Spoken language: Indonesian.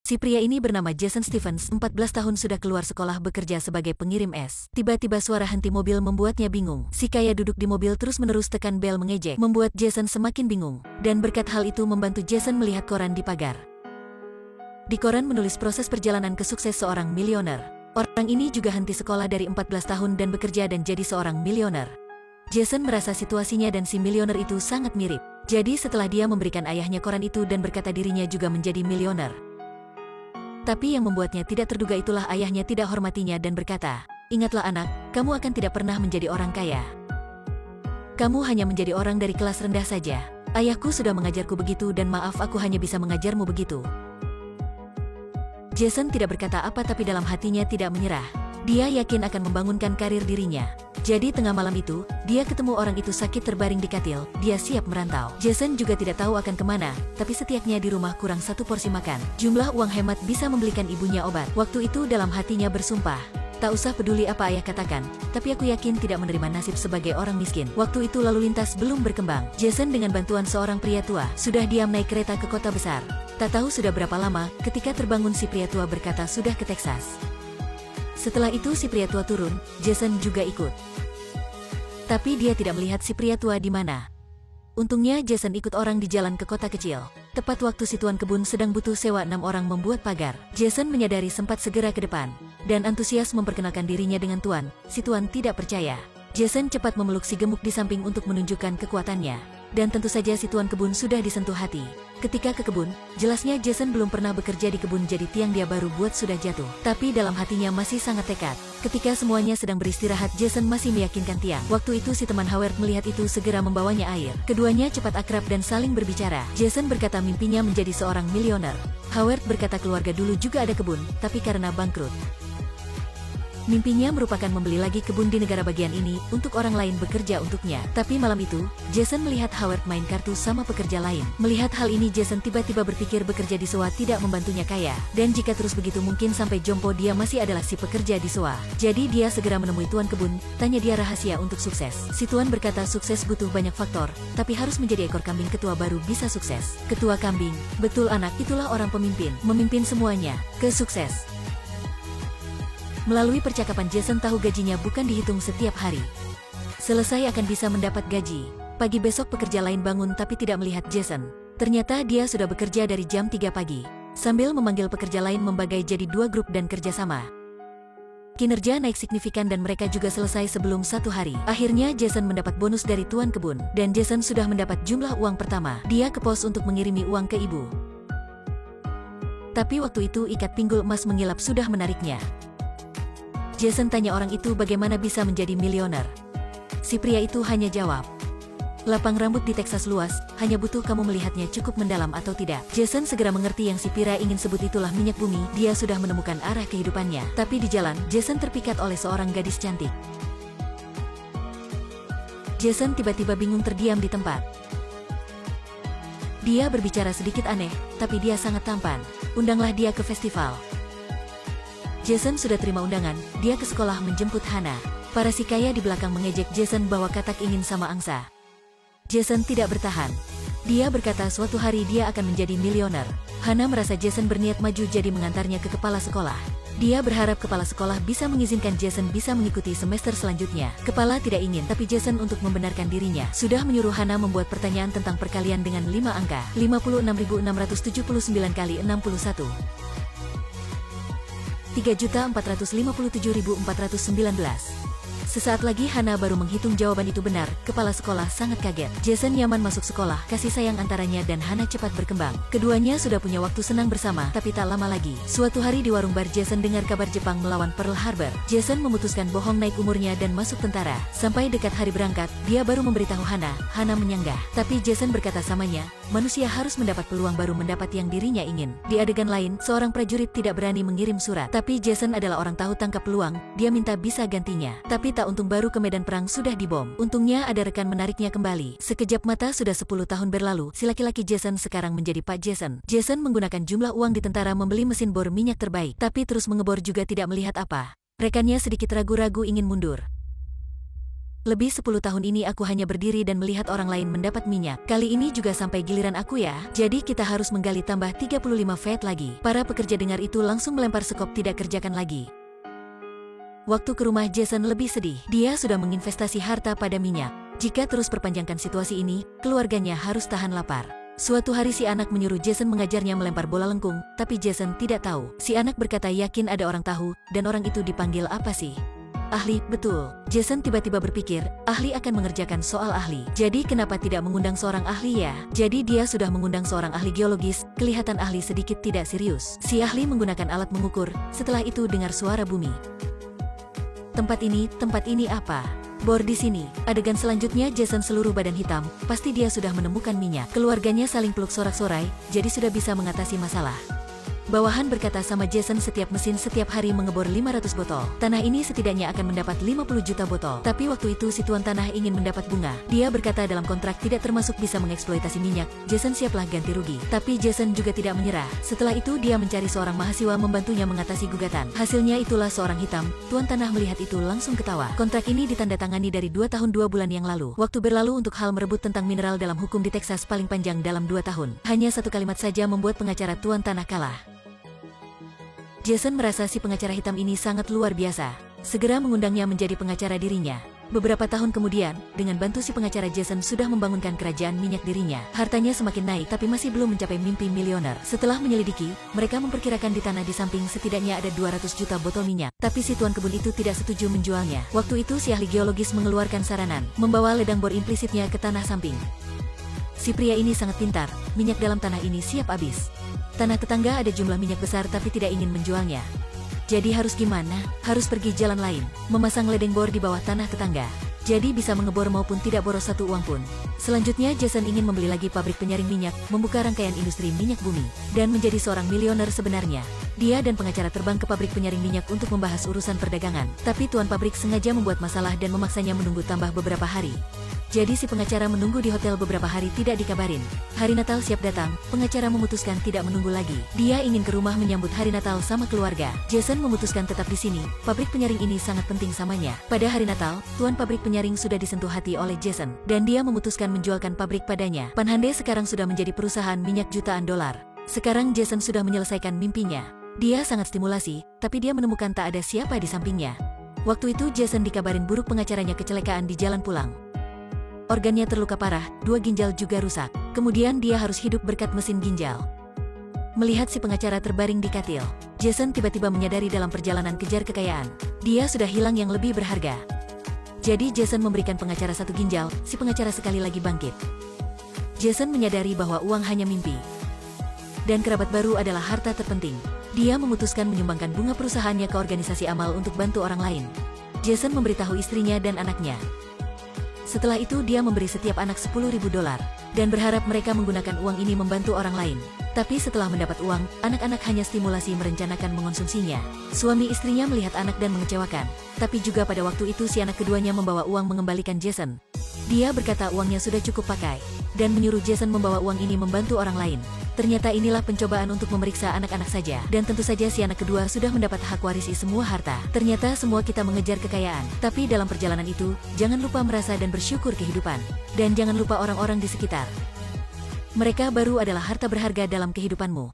Si pria ini bernama Jason Stevens, 14 tahun sudah keluar sekolah bekerja sebagai pengirim es. Tiba-tiba suara henti mobil membuatnya bingung. Si kaya duduk di mobil terus-menerus tekan bel mengejek, membuat Jason semakin bingung. Dan berkat hal itu membantu Jason melihat koran di pagar. Di koran menulis proses perjalanan ke sukses seorang milioner. Orang ini juga henti sekolah dari 14 tahun dan bekerja dan jadi seorang milioner. Jason merasa situasinya dan si milioner itu sangat mirip. Jadi setelah dia memberikan ayahnya koran itu dan berkata dirinya juga menjadi milioner. Tapi yang membuatnya tidak terduga itulah ayahnya tidak hormatinya dan berkata, "Ingatlah anak, kamu akan tidak pernah menjadi orang kaya. Kamu hanya menjadi orang dari kelas rendah saja. Ayahku sudah mengajarku begitu dan maaf aku hanya bisa mengajarmu begitu." Jason tidak berkata apa tapi dalam hatinya tidak menyerah. Dia yakin akan membangunkan karir dirinya. Jadi tengah malam itu, dia ketemu orang itu sakit terbaring di katil, dia siap merantau. Jason juga tidak tahu akan kemana, tapi setidaknya di rumah kurang satu porsi makan. Jumlah uang hemat bisa membelikan ibunya obat. Waktu itu dalam hatinya bersumpah, "Tak usah peduli apa ayah katakan, tapi aku yakin tidak menerima nasib sebagai orang miskin." Waktu itu lalu lintas belum berkembang. Jason dengan bantuan seorang pria tua, sudah diam naik kereta ke kota besar. Tak tahu sudah berapa lama, ketika terbangun si pria tua berkata sudah ke Texas. Setelah itu si pria tua turun, Jason juga ikut. Tapi dia tidak melihat si pria tua di mana. Untungnya Jason ikut orang di jalan ke kota kecil. Tepat waktu si tuan kebun sedang butuh sewa 6 orang membuat pagar. Jason menyadari sempat segera ke depan. Dan antusias memperkenalkan dirinya dengan tuan. Si tuan tidak percaya. Jason cepat memeluk si gemuk di samping untuk menunjukkan kekuatannya. Dan tentu saja si tuan kebun sudah disentuh hati. Ketika ke kebun, jelasnya Jason belum pernah bekerja di kebun jadi tiang dia baru buat sudah jatuh. Tapi dalam hatinya masih sangat tekad. Ketika semuanya sedang beristirahat Jason masih meyakinkan tiang. Waktu itu si teman Howard melihat itu segera membawanya air. Keduanya cepat akrab dan saling berbicara. Jason berkata mimpinya menjadi seorang milioner. Howard berkata keluarga dulu juga ada kebun, tapi karena bangkrut. Mimpinya merupakan membeli lagi kebun di negara bagian ini, untuk orang lain bekerja untuknya. Tapi malam itu, Jason melihat Howard main kartu sama pekerja lain. Melihat hal ini Jason tiba-tiba berpikir bekerja di SOA tidak membantunya kaya. Dan jika terus begitu mungkin sampai jompo dia masih adalah si pekerja di SOA. Jadi dia segera menemui tuan kebun, tanya dia rahasia untuk sukses. Si tuan berkata sukses butuh banyak faktor, tapi harus menjadi ekor kambing ketua baru bisa sukses. Ketua kambing, betul anak, itulah orang pemimpin. Memimpin semuanya, ke sukses. Melalui percakapan Jason tahu gajinya bukan dihitung setiap hari. Selesai akan bisa mendapat gaji. Pagi besok pekerja lain bangun tapi tidak melihat Jason. Ternyata dia sudah bekerja dari jam 3 pagi. Sambil memanggil pekerja lain membagai jadi 2 grup dan kerjasama. Kinerja naik signifikan dan mereka juga selesai sebelum 1 hari. Akhirnya Jason mendapat bonus dari tuan kebun. Dan Jason sudah mendapat jumlah uang pertama. Dia ke pos untuk mengirimi uang ke ibu. Tapi waktu itu ikat pinggul emas mengilap sudah menariknya. Jason tanya orang itu bagaimana bisa menjadi milioner. Si pria itu hanya jawab, "Lapang rambut di Texas luas, hanya butuh kamu melihatnya cukup mendalam atau tidak." Jason segera mengerti yang si pria ingin sebut itulah minyak bumi, dia sudah menemukan arah kehidupannya. Tapi di jalan, Jason terpikat oleh seorang gadis cantik. Jason tiba-tiba bingung terdiam di tempat. Dia berbicara sedikit aneh, tapi dia sangat tampan. Undanglah dia ke festival. Jason sudah terima undangan, dia ke sekolah menjemput Hana. Para si kaya di belakang mengejek Jason bahwa katak ingin sama angsa. Jason tidak bertahan. Dia berkata suatu hari dia akan menjadi milioner. Hana merasa Jason berniat maju jadi mengantarnya ke kepala sekolah. Dia berharap kepala sekolah bisa mengizinkan Jason bisa mengikuti semester selanjutnya. Kepala tidak ingin, tapi Jason untuk membenarkan dirinya sudah menyuruh Hana membuat pertanyaan tentang perkalian dengan 5 angka. 56.679 kali 61. 3.457.419. Sesaat lagi Hana baru menghitung jawaban itu benar, kepala sekolah sangat kaget. Jason nyaman masuk sekolah, kasih sayang antaranya dan Hana cepat berkembang. Keduanya sudah punya waktu senang bersama, tapi tak lama lagi. Suatu hari di warung bar Jason dengar kabar Jepang melawan Pearl Harbor. Jason memutuskan bohong naik umurnya dan masuk tentara. Sampai dekat hari berangkat, dia baru memberitahu Hana. Hana menyanggah. Tapi Jason berkata samanya, manusia harus mendapat peluang baru mendapat yang dirinya ingin. Di adegan lain, seorang prajurit tidak berani mengirim surat. Tapi Jason adalah orang tahu tangkap peluang, dia minta bisa gantinya. Tapi tak untung baru ke medan perang sudah dibom. Untungnya ada rekan menariknya kembali. Sekejap mata sudah 10 tahun berlalu, si laki-laki Jason sekarang menjadi Pak Jason. Jason menggunakan jumlah uang di tentara membeli mesin bor minyak terbaik, tapi terus mengebor juga tidak melihat apa. Rekannya sedikit ragu-ragu ingin mundur. Lebih 10 tahun ini aku hanya berdiri dan melihat orang lain mendapat minyak. Kali ini juga sampai giliran aku ya. Jadi kita harus menggali tambah 35 feet lagi. Para pekerja dengar itu langsung melempar sekop tidak kerjakan lagi. Waktu ke rumah Jason lebih sedih. Dia sudah menginvestasi harta pada minyak. Jika terus perpanjangkan situasi ini, keluarganya harus tahan lapar. Suatu hari si anak menyuruh Jason mengajarnya melempar bola lengkung, tapi Jason tidak tahu. Si anak berkata yakin ada orang tahu, dan orang itu dipanggil apa sih? Ahli, betul. Jason tiba-tiba berpikir, ahli akan mengerjakan soal ahli. Jadi kenapa tidak mengundang seorang ahli ya? Jadi dia sudah mengundang seorang ahli geologis, kelihatan ahli sedikit tidak serius. Si ahli menggunakan alat mengukur, setelah itu dengar suara bumi. Tempat ini apa? Bor di sini. Adegan selanjutnya Jason seluruh badan hitam, pasti dia sudah menemukan minyak. Keluarganya saling peluk sorak-sorai, jadi sudah bisa mengatasi masalah. Bawahan berkata sama Jason setiap mesin setiap hari mengebor 500 botol. Tanah ini setidaknya akan mendapat 50 juta botol. Tapi waktu itu si tuan tanah ingin mendapat bunga. Dia berkata dalam kontrak tidak termasuk bisa mengeksploitasi minyak. Jason siaplah ganti rugi. Tapi Jason juga tidak menyerah. Setelah itu dia mencari seorang mahasiswa membantunya mengatasi gugatan. Hasilnya itulah seorang hitam. Tuan tanah melihat itu langsung ketawa. Kontrak ini ditandatangani dari 2 tahun 2 bulan yang lalu. Waktu berlalu untuk hal merebut tentang mineral dalam hukum di Texas paling panjang dalam 2 tahun. Hanya satu kalimat saja membuat pengacara tuan tanah kalah. Jason merasa si pengacara hitam ini sangat luar biasa. Segera mengundangnya menjadi pengacara dirinya. Beberapa tahun kemudian, dengan bantu si pengacara Jason sudah membangunkan kerajaan minyak dirinya. Hartanya semakin naik tapi masih belum mencapai mimpi miliuner. Setelah menyelidiki, mereka memperkirakan di tanah di samping setidaknya ada 200 juta botol minyak. Tapi si tuan kebun itu tidak setuju menjualnya. Waktu itu si ahli geologis mengeluarkan saranan, membawa ledang bor implisitnya ke tanah samping. Si pria ini sangat pintar, minyak dalam tanah ini siap habis. Tanah tetangga ada jumlah minyak besar tapi tidak ingin menjualnya. Jadi harus gimana? Harus pergi jalan lain, memasang ledeng bor di bawah tanah tetangga. Jadi bisa mengebor maupun tidak boros satu uang pun. Selanjutnya Jason ingin membeli lagi pabrik penyaring minyak, membuka rangkaian industri minyak bumi, dan menjadi seorang milioner sebenarnya. Dia dan pengacara terbang ke pabrik penyaring minyak untuk membahas urusan perdagangan. Tapi tuan pabrik sengaja membuat masalah dan memaksanya menunggu tambah beberapa hari. Jadi si pengacara menunggu di hotel beberapa hari tidak dikabarin. Hari Natal siap datang, pengacara memutuskan tidak menunggu lagi. Dia ingin ke rumah menyambut hari Natal sama keluarga. Jason memutuskan tetap di sini, pabrik penyaring ini sangat penting samanya. Pada hari Natal, tuan pabrik penyaring sudah disentuh hati oleh Jason, dan dia memutuskan menjualkan pabrik padanya. Panhande sekarang sudah menjadi perusahaan minyak jutaan dolar. Sekarang Jason sudah menyelesaikan mimpinya. Dia sangat stimulasi, tapi dia menemukan tak ada siapa di sampingnya. Waktu itu Jason dikabarin buruk pengacaranya kecelakaan di jalan pulang. Organnya terluka parah, 2 ginjal juga rusak. Kemudian dia harus hidup berkat mesin ginjal. Melihat si pengacara terbaring di katil, Jason tiba-tiba menyadari dalam perjalanan kejar kekayaan, dia sudah hilang yang lebih berharga. Jadi Jason memberikan pengacara 1 ginjal, si pengacara sekali lagi bangkit. Jason menyadari bahwa uang hanya mimpi. Dan kerabat baru adalah harta terpenting. Dia memutuskan menyumbangkan bunga perusahaannya ke organisasi amal untuk bantu orang lain. Jason memberitahu istrinya dan anaknya. Setelah itu dia memberi setiap anak $10.000 dan berharap mereka menggunakan uang ini membantu orang lain. Tapi setelah mendapat uang, anak-anak hanya stimulasi merencanakan mengonsumsinya. Suami istrinya melihat anak dan mengecewakan. Tapi juga pada waktu itu si anak keduanya membawa uang mengembalikan Jason. Dia berkata uangnya sudah cukup pakai, dan menyuruh Jason membawa uang ini membantu orang lain. Ternyata inilah pencobaan untuk memeriksa anak-anak saja. Dan tentu saja si anak kedua sudah mendapat hak warisi semua harta. Ternyata semua kita mengejar kekayaan. Tapi dalam perjalanan itu, jangan lupa merasa dan bersyukur kehidupan. Dan jangan lupa orang-orang di sekitar. Mereka baru adalah harta berharga dalam kehidupanmu.